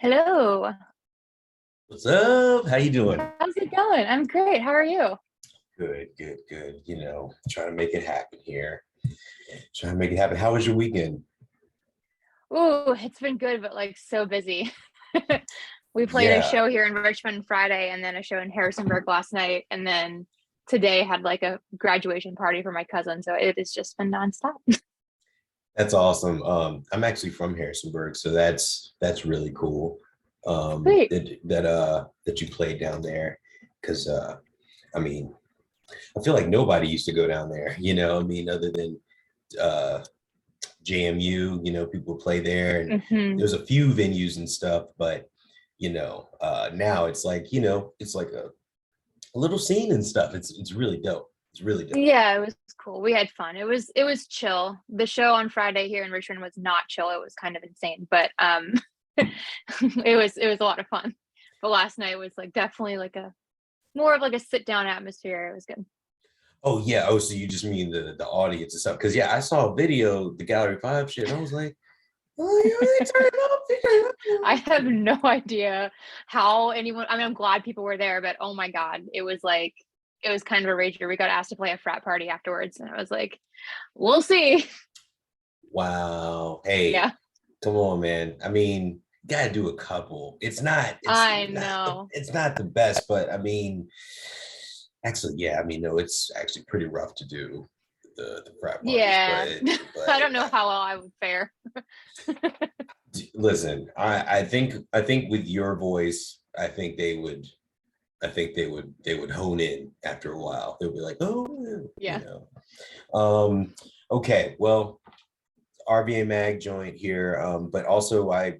Hello. What's up? How you doing? How's it going? I'm great. How are you? Good, good, good. Trying to make it happen here. Trying to make it happen. How was your weekend? Ooh, it's been good, but like so busy. We played a Yeah, show here in Richmond Friday and then a show in Harrisonburg last night. And then today had like a graduation party for my cousin. So it has just been nonstop. that's awesome. I'm actually from Harrisonburg, so that's really cool. Sweet. That you played down there, because I mean, I feel like nobody used to go down there. Other than uh JMU, people play there, and Hmm. there's a few venues and stuff, but now it's like a little scene and stuff. It's really dope. It's really dope. Yeah, it was cool. We had fun. It was chill. The show on Friday here in Richmond was not chill. It was kind of insane, but it was a lot of fun. But last night was like definitely like a more of like a sit down atmosphere. It was good. Oh yeah. Oh, so you just mean the audience and stuff? Because yeah, I saw a video, the Gallery 5 shit, and I was like, oh yeah, they turn it up, they turn I it have up. no idea how anyone, I mean, I'm glad people were there, but oh my God, it was kind of a rager. We got asked to play a frat party afterwards, and I was like, we'll see. Wow. Hey, Yeah, come on, man. I mean, gotta do a couple. I know. It's not the best, but I mean, actually, yeah, I mean, no, it's actually pretty rough to do the frat parties, Yeah. I but don't know how well I would fare. listen, I think with your voice, they would hone in after a while. They'll be like, oh, Yeah. Okay, well, RVA Mag joint here, but also I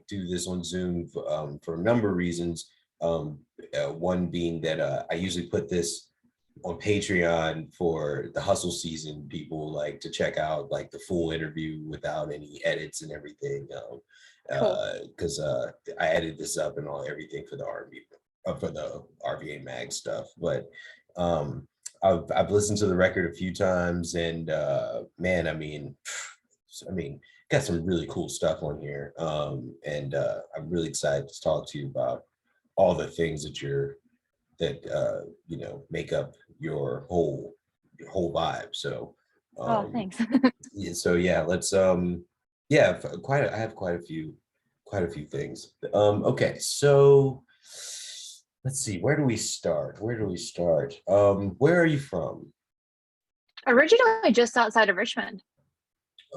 do this on Zoom for a number of reasons. One being that I usually put this on Patreon for the hustle season. People like to check out like the full interview without any edits and everything. Cool. Because I edited this up and all everything for the RVA Mag stuff. But um, I've listened to the record a few times, and man, I mean, got some really cool stuff on here. And I'm really excited to talk to you about all the things that make up your whole vibe. So Oh, um thanks. yeah, so yeah, let's yeah, I have quite a few things. Okay, so let's see, where do we start? Where are you from? Originally just outside of Richmond.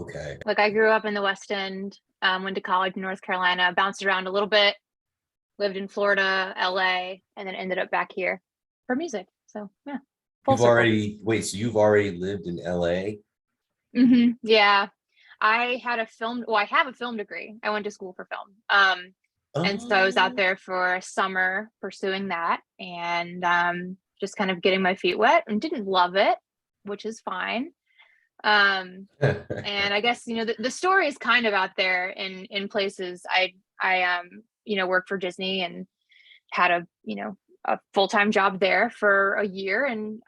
Okay. Like I grew up in the West End, went to college in North Carolina, bounced around a little bit, lived in Florida, LA, and then ended up back here for music. So yeah, full circle. So you've already lived in LA? Yeah. I have a film degree. I went to school for film. And so I was out Oh. there for a summer pursuing that and just kind of getting my feet wet and didn't love it, which is fine. Um, and I guess, the story is kind of out there in places. I worked for Disney and had a full-time job there for a year and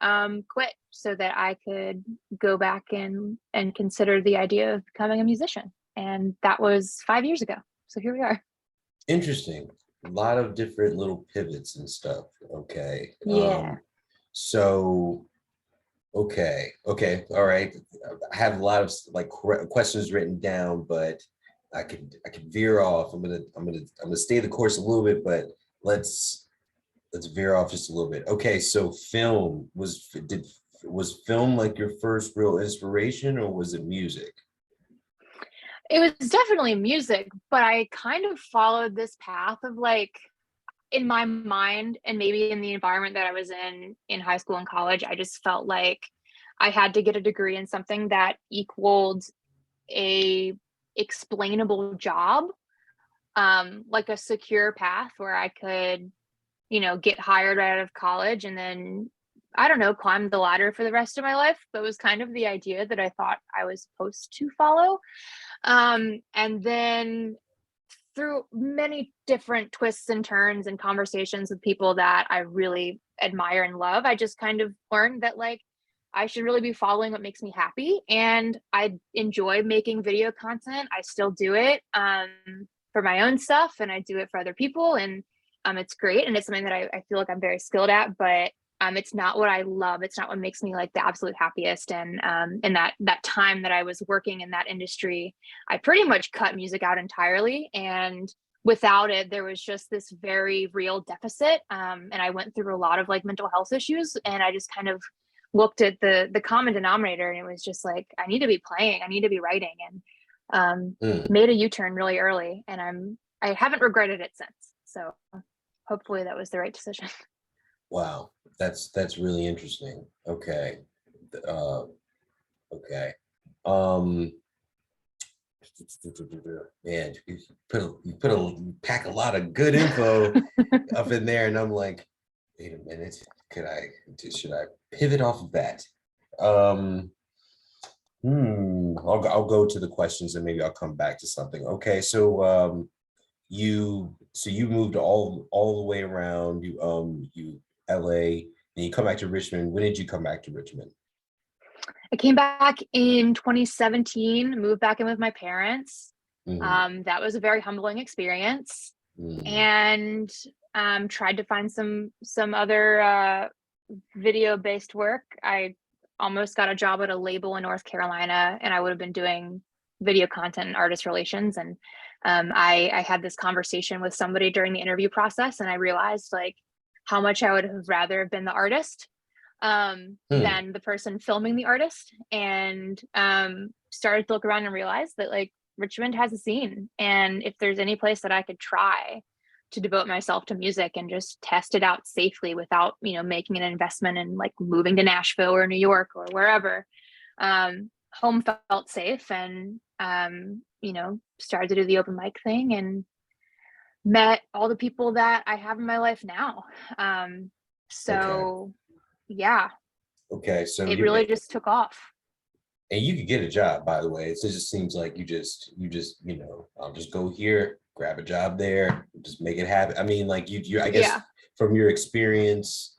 quit so that I could go back and consider the idea of becoming a musician. And that was 5 years ago. So here we are. Interesting. A lot of different little pivots and stuff. Okay. Yeah. So okay, all right. I have a lot of like questions written down, but I could veer off. I'm gonna stay the course a little bit, but let's let's veer off just a little bit. Okay, so was film like your first real inspiration, or was it music? It was definitely music, but I kind of followed this path of like in my mind and maybe in the environment that I was in high school and college, I just felt like I had to get a degree in something that equaled a explainable job, like a secure path where I could, get hired right out of college and then I don't know, climb the ladder for the rest of my life. That was kind of the idea that I thought I was supposed to follow. And then through many different twists and turns and conversations with people that I really admire and love, I just kind of learned that like I should really be following what makes me happy. And I enjoy making video content. I still do it. for my own stuff and I do it for other people. And it's great. And it's something that I feel like I'm very skilled at, but it's not what I love. It's not what makes me like the absolute happiest. And in that time that I was working in that industry, I pretty much cut music out entirely. And without it, there was just this very real deficit. And I went through a lot of like mental health issues, and I just kind of looked at the common denominator, and it was just like, I need to be playing, I need to be writing, and made a U-turn really early. And I haven't regretted it since. So hopefully that was the right decision. Wow, that's really interesting. Okay. Okay. Um, man, you pack a lot of good info up in there, and I'm like, wait a minute, should I pivot off of that? I'll go to the questions and maybe I'll come back to something. Okay, so you moved all the way around, you LA, and you come back to Richmond. When did you come back to Richmond? I came back in 2017, moved back in with my parents. That was a very humbling experience, and tried to find some other video-based work. I almost got a job at a label in North Carolina, and I would have been doing video content and artist relations. And I had this conversation with somebody during the interview process, and I realized like how much I would have rather have been the artist than the person filming the artist, and started to look around and realize that like Richmond has a scene, and if there's any place that I could try to devote myself to music and just test it out safely without making an investment in like moving to Nashville or New York or wherever, home felt safe. And started to do the open mic thing and met all the people that I have in my life now. Yeah. Okay, so it really just took off. And you could get a job, by the way. It just seems like you just I'll just go here, grab a job there, just make it happen. I mean, like you I guess from your experience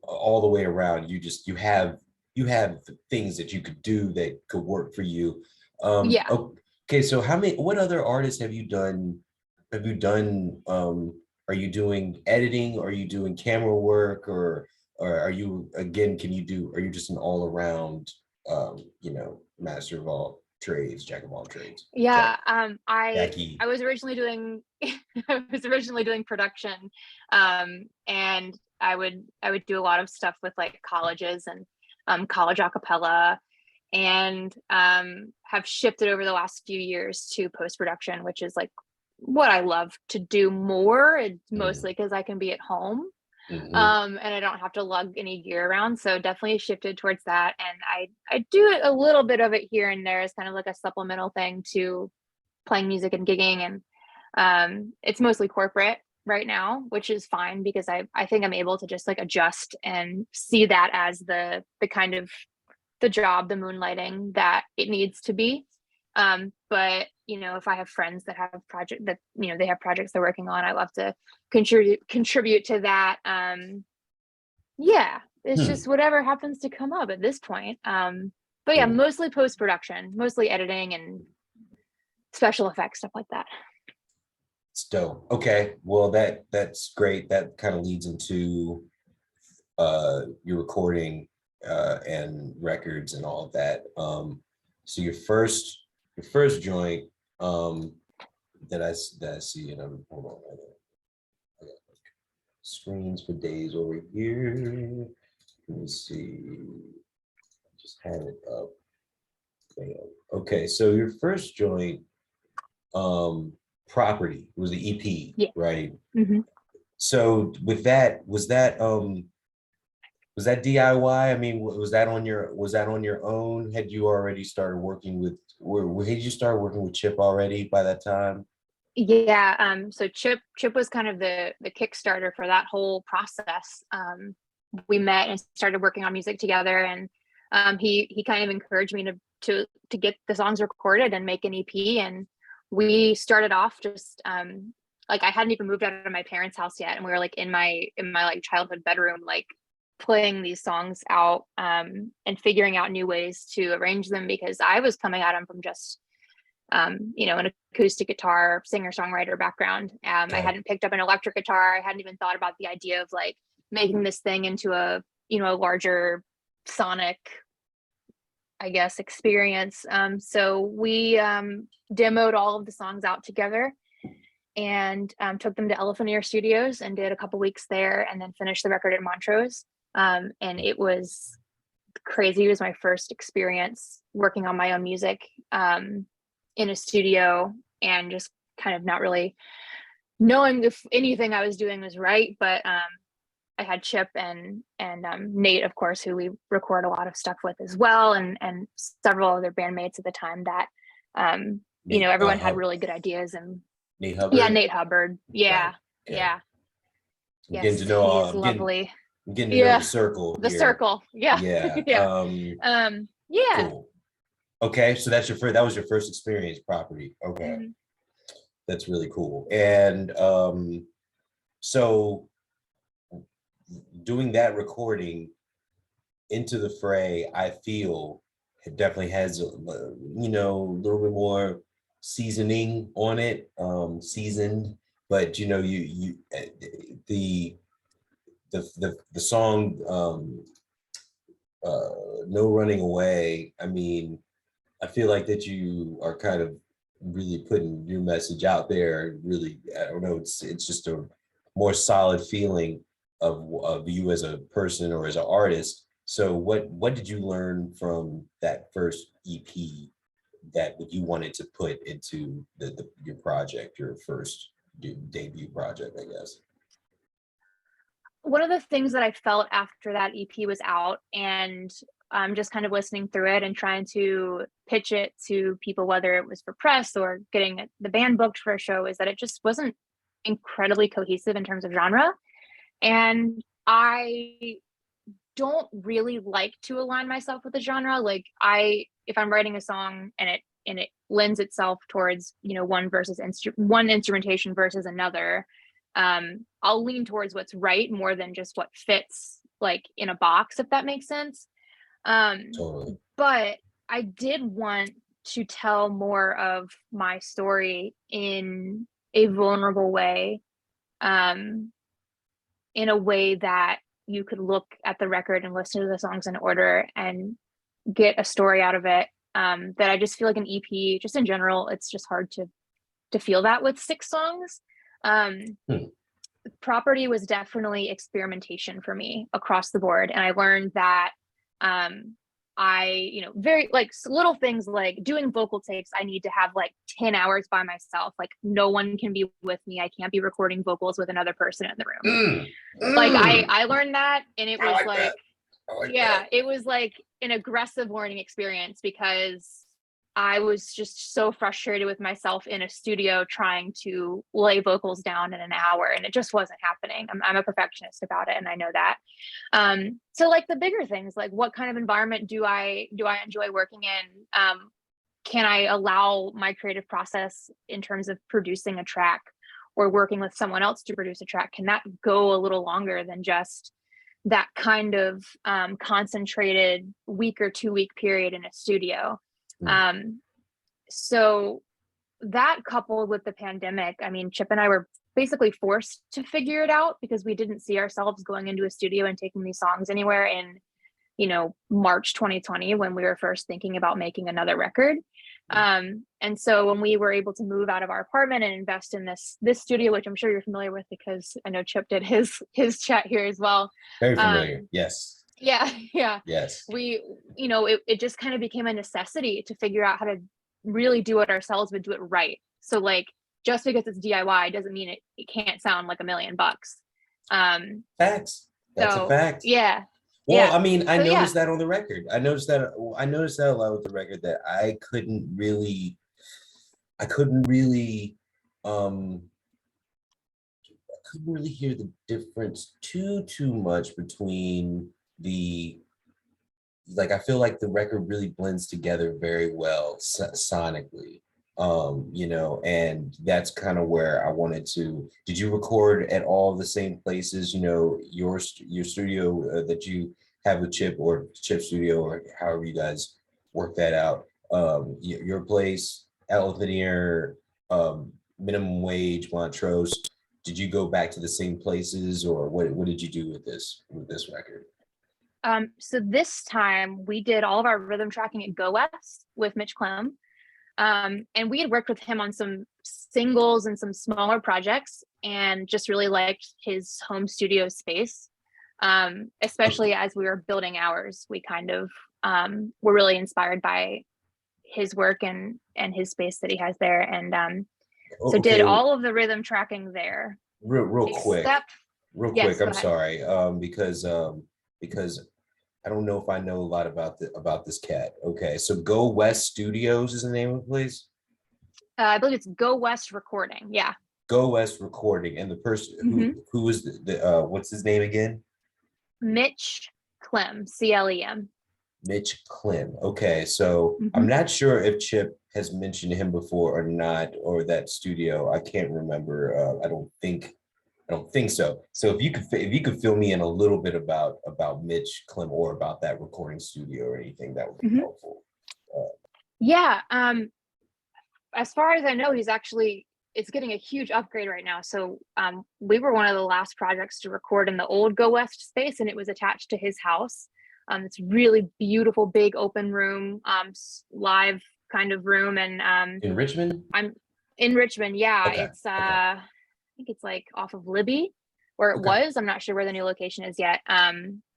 all the way around, you have things that you could do that could work for you. Okay, so what other artists have you done? Are you doing editing? Are you doing camera work, or are you, again, are you just an all around master of all trades, jack of all trades? I was originally doing production, and I would do a lot of stuff with like colleges and college a cappella, and have shifted over the last few years to post-production, which is like what I love to do more. It's mostly because I can be at home. And I don't have to lug any gear around. So definitely shifted towards that. And I do a little bit of it here and there as kind of like a supplemental thing to playing music and gigging. And it's mostly corporate right now, which is fine because I think I'm able to just like adjust and see that as the kind of the job, the moonlighting that it needs to be. But if I have friends that have they have projects they're working on, I love to contribute to that. It's just whatever happens to come up at this point. But yeah, mostly post-production, mostly editing and special effects, stuff like that. It's dope. Okay, well that's great. That kind of leads into your recording and records and all of that. So your first joint that I see, and I'm hold on, I got screens for days over here. Let me see. I just had it up. Okay, so your first joint, Property, was the EP, right? So with that, was that DIY? I mean, was that on your own? Had you already started working with, had you started working with Chip already by that time? So Chip was kind of the Kickstarter for that whole process. We met and started working on music together, and he kind of encouraged me to get the songs recorded and make an EP. And we started off just like I hadn't even moved out of my parents' house yet, and we were like in my like childhood bedroom, like playing these songs out and figuring out new ways to arrange them, because I was coming at them from just an acoustic guitar singer-songwriter background. I hadn't picked up an electric guitar. I hadn't even thought about the idea of like making this thing into a larger sonic, I guess, experience. So we demoed all of the songs out together and took them to Elephant Ear Studios and did a couple weeks there, and then finished the record at Montrose. And it was crazy. It was my first experience working on my own music in a studio, and just kind of not really knowing if anything I was doing was right. But I had Chip and Nate, of course, who we record a lot of stuff with as well, and several other bandmates at the time that everyone had really good ideas. And Nate Hubbard. Yeah, Nate Hubbard. Yeah, right. Okay. Yeah. I'm getting to know. He's lovely. I'm getting to know the circle. The circle. Yeah. Yeah. Yeah. Yeah. Cool. Okay, so that was your first experience, Property. Okay. Mm-hmm. That's really cool. And so doing that recording Into the Fray, I feel it definitely has a little bit more seasoning on it, seasoned, but the song No Running Away, I mean, I feel like that you are kind of really putting your message out there. Really, I don't know, it's just a more solid feeling of you as a person or as an artist. So what did you learn from that first EP that you wanted to put into your project, your first debut project, I guess? One of the things that I felt after that EP was out, and just kind of listening through it and trying to pitch it to people, whether it was for press or getting the band booked for a show, is that it just wasn't incredibly cohesive in terms of genre. And I don't really like to align myself with a genre. Like if I'm writing a song and it lends itself towards, one instrumentation versus another, I'll lean towards what's right more than just what fits like in a box, if that makes sense. Totally. But I did want to tell more of my story in a vulnerable way, in a way that you could look at the record and listen to the songs in order and get a story out of it. That I just feel like an EP, just in general, it's just hard to feel that with 6 songs. Property was definitely experimentation for me across the board. And I learned that I, very like little things like doing vocal takes, I need to have like 10 hours by myself. Like no one can be with me. I can't be recording vocals with another person in the room. Like I learned that, and it was it was like an aggressive learning experience, because I was just so frustrated with myself in a studio trying to lay vocals down in an hour, and it just wasn't happening. I'm a perfectionist about it, and I know that. So like the bigger things, like what kind of environment do I enjoy working in? Can I allow my creative process in terms of producing a track or working with someone else to produce a track? Can that go a little longer than just that kind of concentrated week or 2 week period in a studio? So that, coupled with the pandemic, I mean, Chip and I were basically forced to figure it out, because we didn't see ourselves going into a studio and taking these songs anywhere in, March 2020, when we were first thinking about making another record. And so when we were able to move out of our apartment and invest in this studio, which I'm sure you're familiar with, because I know Chip did his chat here as well. Very familiar. Yes. Yeah. Yes. We, it just kind of became a necessity to figure out how to really do it ourselves, but do it right. So like, just because it's DIY doesn't mean it can't sound like $1 million. Facts. That's a fact. Yeah. Well, I mean, I noticed that on the record. I noticed that a lot with the record, that I couldn't really hear the difference too much between I feel like the record really blends together very well sonically, and that's kind of where I wanted to. Did you record at all the same places, your studio that you have with Chip, or Chip studio, or however you guys work that out, your place Elevator, Minimum Wage, Montrose, did you go back to the same places, or what did you do with this record? So this time we did all of our rhythm tracking at Go West with Mitch Clem. And we had worked with him on some singles and some smaller projects, and just really liked his home studio space. Especially as we were building ours, we kind of were really inspired by his work and his space that he has there. And so Okay, did all of the rhythm tracking there. real quick, Except, real yes, quick. go I'm ahead. sorry, because I don't know if I know a lot about this cat. Okay, so Go West Studios is the name of the place. I believe it's Go West Recording. Yeah. Go West Recording, and the person who was the what's his name again? Mitch Clem, Clem. Mitch Clem. Okay, so I'm not sure if Chip has mentioned him before or not, or that studio. I can't remember. I don't think so. So if you could fill me in a little bit about Mitch Clem, or about that recording studio or anything, that would be helpful. Yeah. As far as I know, it's getting a huge upgrade right now. So we were one of the last projects to record in the old Go West space, and it was attached to his house. It's really beautiful, big open room, live kind of room. And In Richmond? I'm in Richmond. Yeah. Okay. It's I think it's like off of Libby, where it was. I'm not sure where the new location is yet.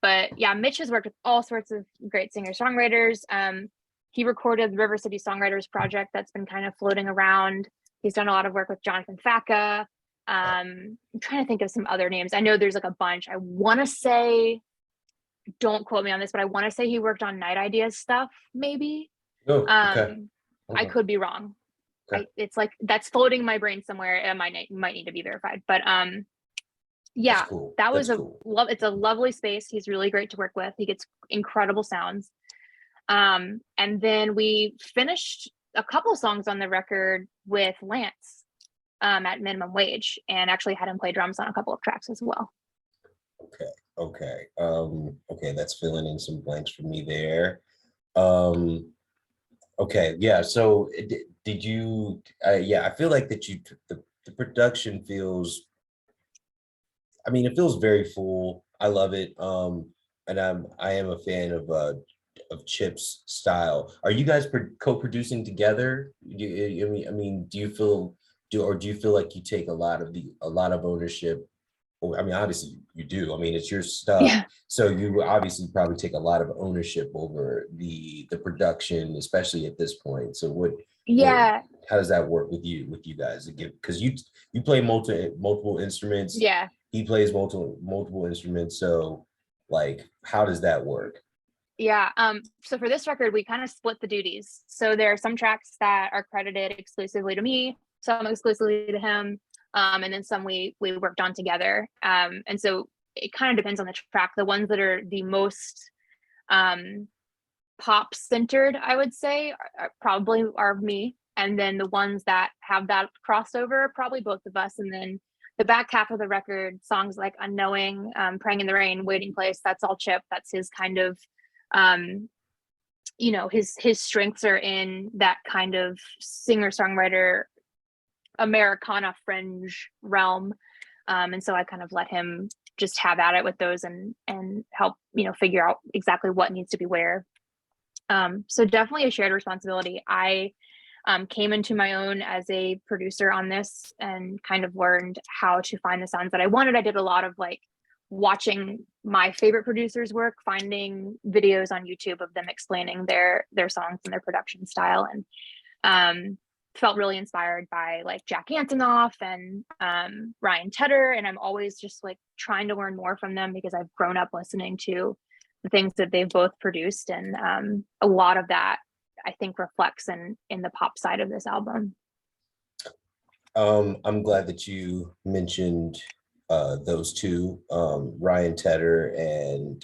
But yeah, Mitch has worked with all sorts of great singer-songwriters. He recorded the River City Songwriters project that's been kind of floating around. He's done a lot of work with Jonathan Facca. I'm trying to think of some other names. I know there's like a bunch. I want to say, don't quote me on this, but I want to say he worked on Night Ideas stuff, maybe. Oh, okay. I could be wrong. Okay. It's like that's floating in my brain somewhere. It might need to be verified. But yeah, cool. that was cool. It's a lovely space. He's really great to work with. He gets incredible sounds. And then we finished a couple songs on the record with Lance at Minimum Wage, and actually had him play drums on a couple of tracks as well. Okay, that's filling in some blanks for me there. Okay, yeah, so did you I feel like that the production feels, I mean, it feels very full. I love it. And I am a fan of Chip's style. Are you guys co-producing together? I mean, do you feel like you take a lot of ownership? I mean, obviously you do. I mean, it's your stuff. Yeah. So you obviously probably take a lot of ownership over the production, especially at this point. So how does that work with you guys? Because you play multiple instruments. Yeah. He plays multiple instruments. So like, how does that work? Yeah. So for this record, we kind of split the duties. So there are some tracks that are credited exclusively to me, some exclusively to him. And then some we worked on together. And so it kind of depends on the track. The ones that are the most pop centered, I would say, probably are me. And then the ones that have that crossover, probably both of us. And then the back half of the record, songs like Unknowing, Praying in the Rain, Waiting Place, that's all Chip. That's his kind of, his strengths are in that kind of singer-songwriter Americana fringe realm. And so I kind of let him just have at it with those and help, figure out exactly what needs to be where. So definitely a shared responsibility. I came into my own as a producer on this and kind of learned how to find the sounds that I wanted. I did a lot of like watching my favorite producers work, finding videos on YouTube of them explaining their songs and their production style, and felt really inspired by like Jack Antonoff and Ryan Tedder. And I'm always just like trying to learn more from them because I've grown up listening to the things that they've both produced. And a lot of that I think reflects in the pop side of this album. I'm glad that you mentioned those two, Ryan Tedder and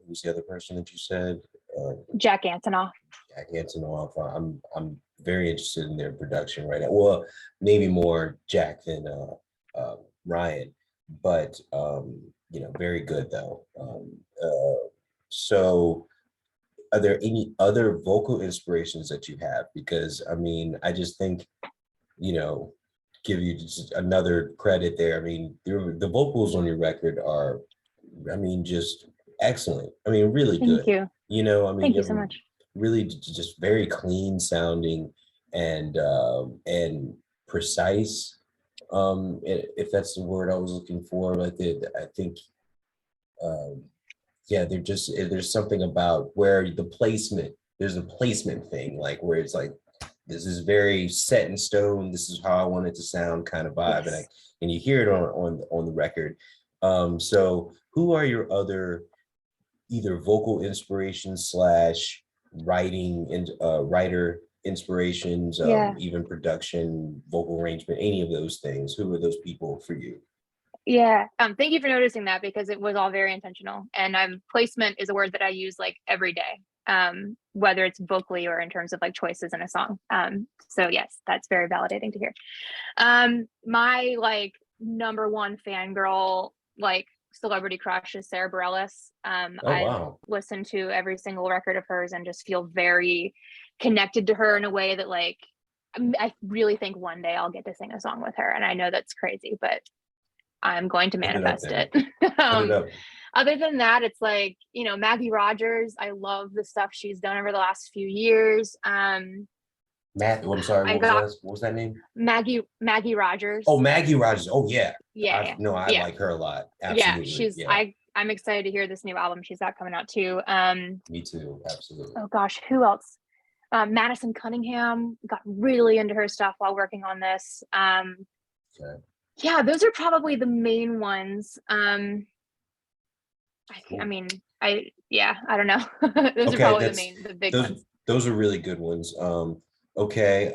who's the other person that you said? Jack Antonoff. Jack Antonoff. I'm very interested in their production right now. Well, maybe more Jack than Ryan, but very good though. So Are there any other vocal inspirations that you have? Because I mean, I just think, you know, give you just another credit there. I mean, the vocals on your record are, I mean, just excellent. I mean, really Thank good. you. You know, I mean, Thank you you have so a much. really just very clean sounding and precise. If that's the word I was looking for, like I think, um, yeah, there's something about where the placement. There's a placement thing, like where it's like this is very set in stone. This is how I want it to sound, kind of vibe, Yes. and you hear it on the record. So who are your other either vocal inspirations slash writing and writer inspirations, Yeah. even production, vocal arrangement, any of those things? Who are those people for you? Yeah. Thank you for noticing that because it was all very intentional. And placement is a word that I use like every day, whether it's vocally or in terms of like choices in a song. So yes, that's very validating to hear. My like number one fangirl, like celebrity crush is Sarah Bareilles. Oh I've wow. listened to every single record of hers and just feel very connected to her in a way that like I really think one day I'll get to sing a song with her. And I know that's crazy, but I'm going to Put it up manifest there. it. Put it um, up. Other than that, it's like, Maggie Rogers. I love the stuff she's done over the last few years. Matt, oh, I'm sorry, I got what was that name? Maggie Oh, Rogers. Maggie Rogers. Oh yeah. Yeah, I yeah, no, I yeah, like her a lot. yeah. Absolutely. Yeah. I'm excited to hear this new album she's got coming out too. Me too. Absolutely. Oh gosh, who else? Madison Cunningham, got really into her stuff while working on this. Okay. Yeah, those are probably the main ones. I Cool. mean, I don't know. Those are Okay, probably that's the big those ones. those are really good ones. Okay,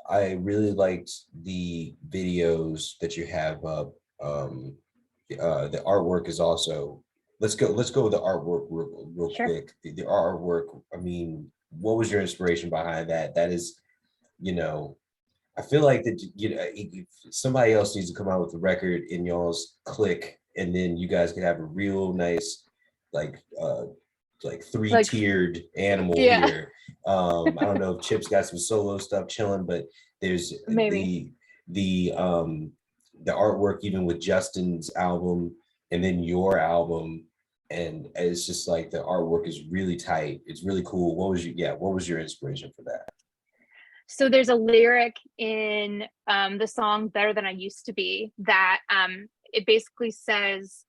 I really liked the videos that you have up. The artwork is also. Let's go with the artwork real Sure. quick. The artwork. I mean, what was your inspiration behind that? That is, you know, I feel like that if somebody else needs to come out with a record in y'all's clique, and then you guys can have a real nice, like like Like, three-tiered animal yeah, here. I don't know if Chip's got some solo stuff chilling, but there's maybe. the artwork even with Justin's album and then your album, and it's just like the artwork is really tight. It's really cool. What was your inspiration for that? So there's a lyric in the song "Better Than I Used to Be" that it basically says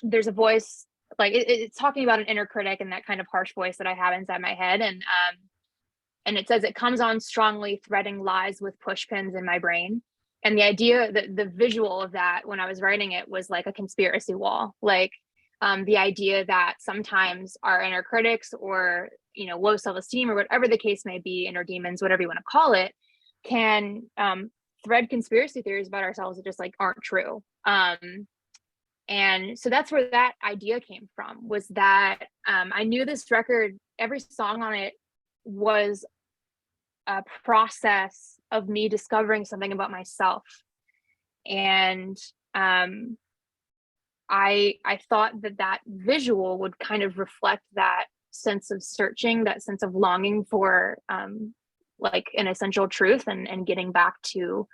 there's a voice like it's talking about an inner critic and that kind of harsh voice that I have inside my head, and it says it comes on strongly, threading lies with pushpins in my brain. And the idea that the visual of that when I was writing it was like a conspiracy wall, like the idea that sometimes our inner critics or low self-esteem or whatever the case may be, inner demons, whatever you want to call it, can thread conspiracy theories about ourselves that just like aren't true. And so that's where that idea came from, was that I knew this record, every song on it was a process of me discovering something about myself. And I thought that visual would kind of reflect that sense of searching, that sense of longing for like an essential truth and getting back to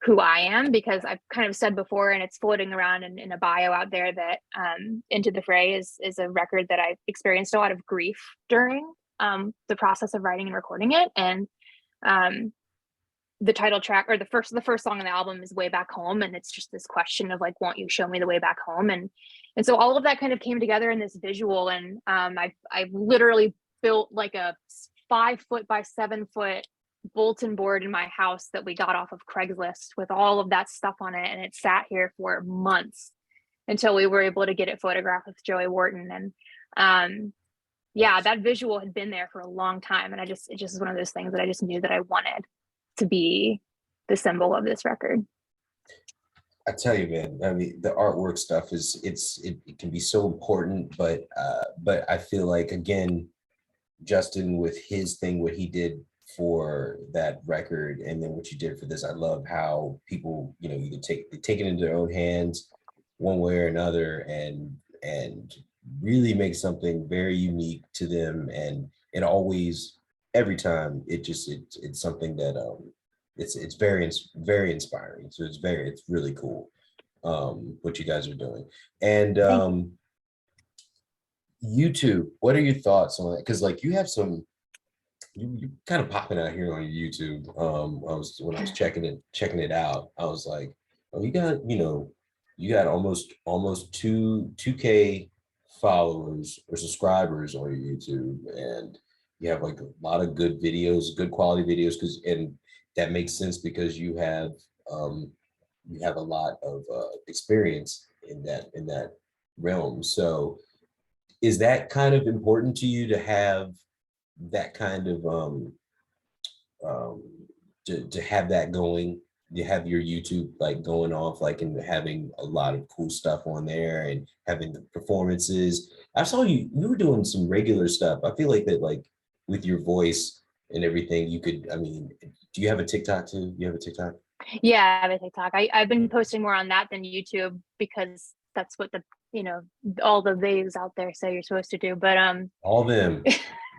who I am, because I've kind of said before, and it's floating around in a bio out there, that Into the Fray is a record that I experienced a lot of grief during the process of writing and recording it. And the title track, or the first song on the album, is Way Back Home, and it's just this question of like, won't you show me the way back home? And so all of that kind of came together in this visual. And I literally built like a 5 foot by 7 foot bulletin board in my house that we got off of Craigslist with all of that stuff on it, and it sat here for months until we were able to get it photographed with Joey Wharton. And yeah, that visual had been there for a long time, and it just is one of those things that I just knew that I wanted to be the symbol of this record. I tell you, man, I mean, the artwork stuff it can be so important, but I feel like, again, Justin with his thing, what he did for that record, and then what you did for this, I love how people, either take it into their own hands one way or another, and really make something very unique to them, and it always, every time, it's something that it's very inspiring. So it's really cool what you guys are doing. And Thank you. YouTube, what are your thoughts on it? Because like you have some, you kind of popping out here on YouTube. When I was checking it out, I was like, oh, you got almost 2K followers or subscribers on your YouTube, and you have like a lot of good videos, good quality videos, and that makes sense because um you have a lot of experience in that realm. So is that kind of important to you to have that kind of um to have that going, you have your YouTube like going off, like, and having a lot of cool stuff on there and having the performances? I saw you were doing some regular stuff. I feel like that, like, with your voice and everything, you could, I mean, do you have a TikTok too? You have a TikTok? Yeah, I have a TikTok. I've been posting more on that than YouTube because that's what the, you know, all the babes out there say you're supposed to do. But All them, all them,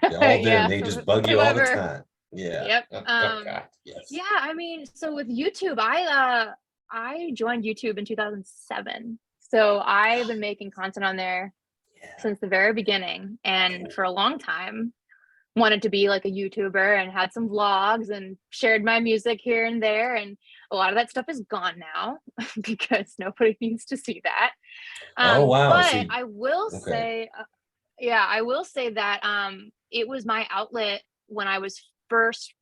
yeah, they just bug you all the whoever. time. Yeah. Yep. Oh God, yes. Yeah, I mean, so with YouTube, I joined YouTube in 2007. So I've been making content on there Yeah. since the very beginning, and Cool. for a long time wanted to be like a YouTuber and had some vlogs and shared my music here and there. And a lot of that stuff is gone now because nobody needs to see that. Oh wow. But See, I will okay. say, yeah, I will say that it was my outlet when I was first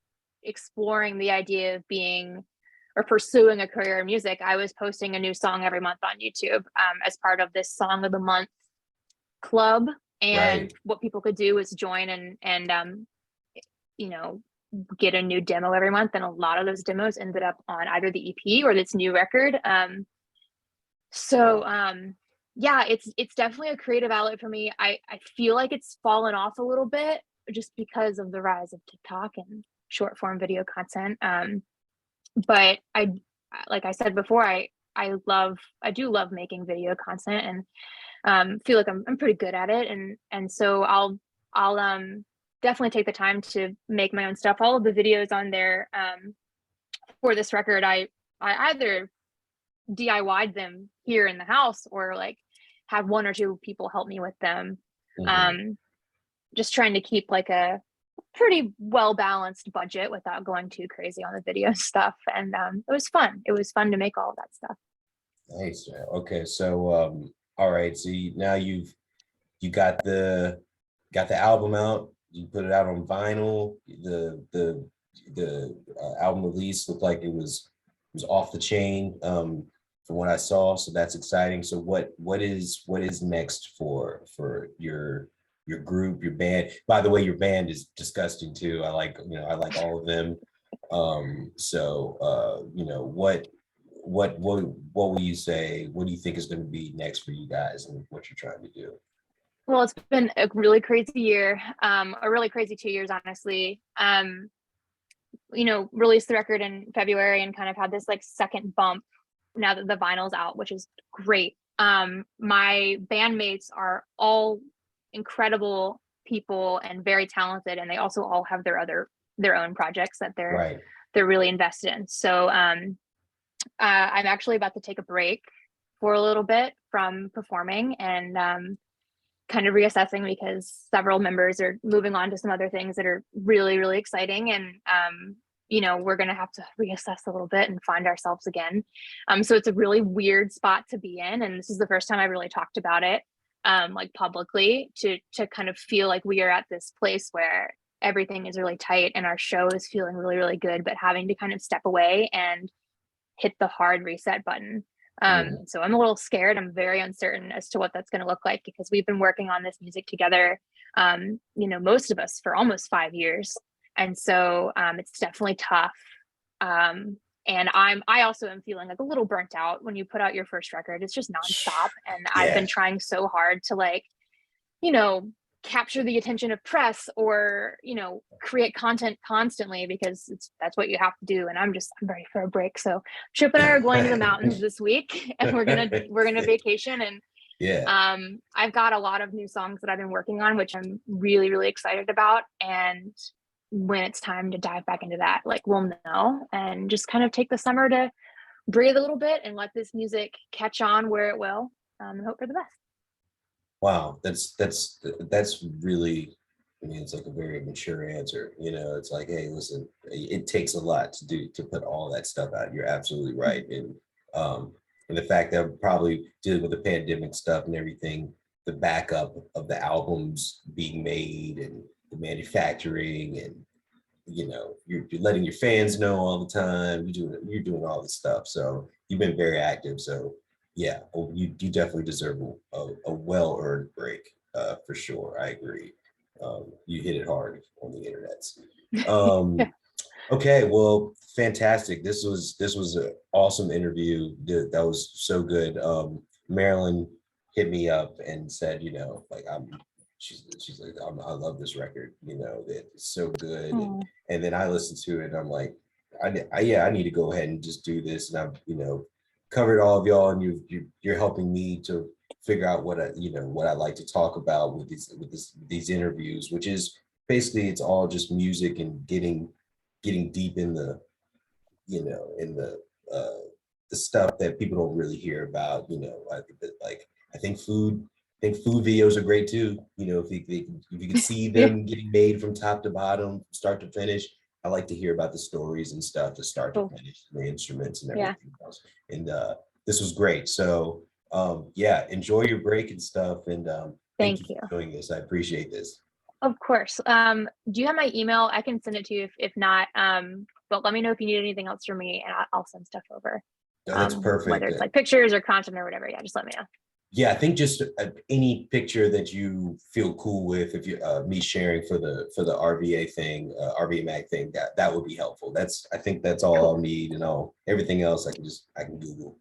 exploring the idea of being or pursuing a career in music. I was posting a new song every month on YouTube as part of this Song of the Month club. And Right. what people could do is join and you know, get a new demo every month. And a lot of those demos ended up on either the EP or this new record. So Wow. yeah, it's definitely a creative outlet for me. I feel like it's fallen off a little bit just because of the rise of TikTok and short form video content. But I, like I said before, I do love making video content, and feel like I'm pretty good at it. And so I'll definitely take the time to make my own stuff. All of the videos on there for this record, I either DIY'd them here in the house or like had one or two people help me with them. Mhm. Um, just trying to keep like a pretty well balanced budget without going too crazy on the video stuff. And it was fun. It was fun to make all of that stuff. Nice. Okay, so all right. So now you got the album out. You put it out on vinyl. The album release looked like it was off the chain from what I saw. So that's exciting. So what is next for your group, your band? By the way, your band is disgusting too. I like all of them. So what will you say? What do you think is going to be next for you guys and what you're trying to do? Well, it's been a really crazy year, a really crazy 2 years, honestly. Released the record in February and kind of had this like second bump now that the vinyl's out, which is great. My bandmates are all incredible people and very talented, and they also all have their own projects that Right. they're really invested in. So I'm actually about to take a break for a little bit from performing and kind of reassessing because several members are moving on to some other things that are really, really exciting. And, we're going to have to reassess a little bit and find ourselves again. So it's a really weird spot to be in. And this is the first time I really talked about it, like publicly to kind of feel like we are at this place where everything is really tight and our show is feeling really, really good, but having to kind of step away and hit the hard reset button. Mm. So I'm a little scared. I'm very uncertain as to what that's going to look like because we've been working on this music together, most of us for almost 5 years. And so it's definitely tough. And I also am feeling like a little burnt out when you put out your first record. It's just nonstop. And I've Yeah. been trying so hard to like, you know, capture the attention of press or create content constantly because that's what you have to do, and I'm ready for a break. So Chip and I are going to the mountains this week and we're gonna vacation, and Yeah. I've got a lot of new songs that I've been working on, which I'm really, really excited about. And when it's time to dive back into that, like we'll know, and just kind of take the summer to breathe a little bit and let this music catch on where it will, and hope for the best. Wow, that's really, I mean, it's like a very mature answer. You know, it's like, hey, listen, it takes a lot to put all that stuff out. You're absolutely right. Um and the fact that probably dealing with the pandemic stuff and everything, the backup of the albums being made and the manufacturing, and you're letting your fans know all the time. You're doing all this stuff. So you've been very active. So yeah, you definitely deserve a well-earned break, for sure. I agree. You hit it hard on the internets. Yeah. Okay, well, fantastic. This was an awesome interview. That was so good. Marilyn hit me up and said, like, she's like, I love this record. That it's so good. And Oh, and then I listened to it and I'm like, yeah, I need to go ahead and just do this. And I've covered all of y'all, and you're helping me to figure out what I like to talk about with these interviews, which is basically it's all just music and getting deep in the in uh the stuff that people don't really hear about. I think that, like, I think food videos are great too. If you could see yeah, them getting made from top to bottom, start to finish. I like to hear about the stories and stuff to start to cool. finish, the instruments and Yeah, everything else. And this was great. So yeah, enjoy your break and stuff. And thank thank you you. for doing this. I appreciate this. Of course. Do you have my email? I can send it to you if not. But let me know if you need anything else from me, and I'll send stuff over. No, that's Whether perfect. it's like pictures or content or whatever. Yeah, just let me know. Yeah, I think just any picture that you feel cool with, if you me sharing for the RVA thing, RVA Mag thing, that would be helpful. I think that's all Cool. I'll need, and all everything else I can Google.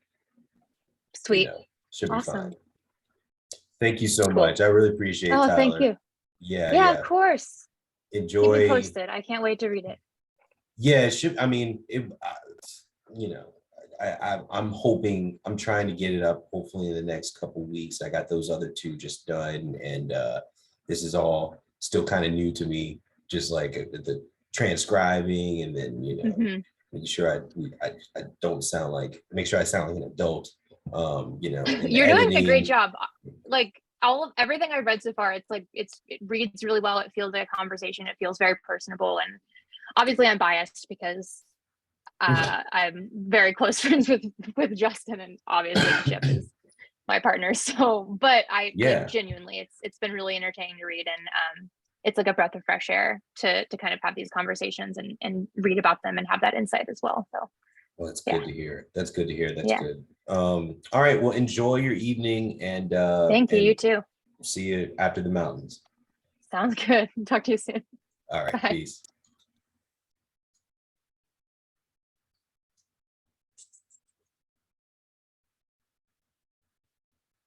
Sweet. Should be fine. Awesome. Thank you so Cool. much. I really appreciate it, Oh, thank Tyler. you. Yeah, Yeah, of yeah. course. Keep me Enjoy. posted. I can't wait to read it. Yeah, it should. I mean, you know, I'm hoping, I'm trying to get it up hopefully in the next couple weeks. I got those other two just done, and this is all still kind of new to me, just like the transcribing, and then Hmm. making sure I don't sound like, make sure I sound like an adult, in the You're doing a great editing. job. Like all of everything I've read so far, it's like it reads really well. It feels like a conversation. It feels very personable, and obviously I'm biased because I'm very close friends with Justin, and obviously Chip is my partner. So, but I like Yeah. genuinely, it's been really entertaining to read, and it's like a breath of fresh air to kind of have these conversations and read about them and have that insight as well. So, Well, that's yeah, good to hear. That's good to hear. That's yeah. good. All right. Well, enjoy your evening, Thank you. You and too. see you after the mountains. Sounds good. Talk to you soon. All right. Bye. Peace.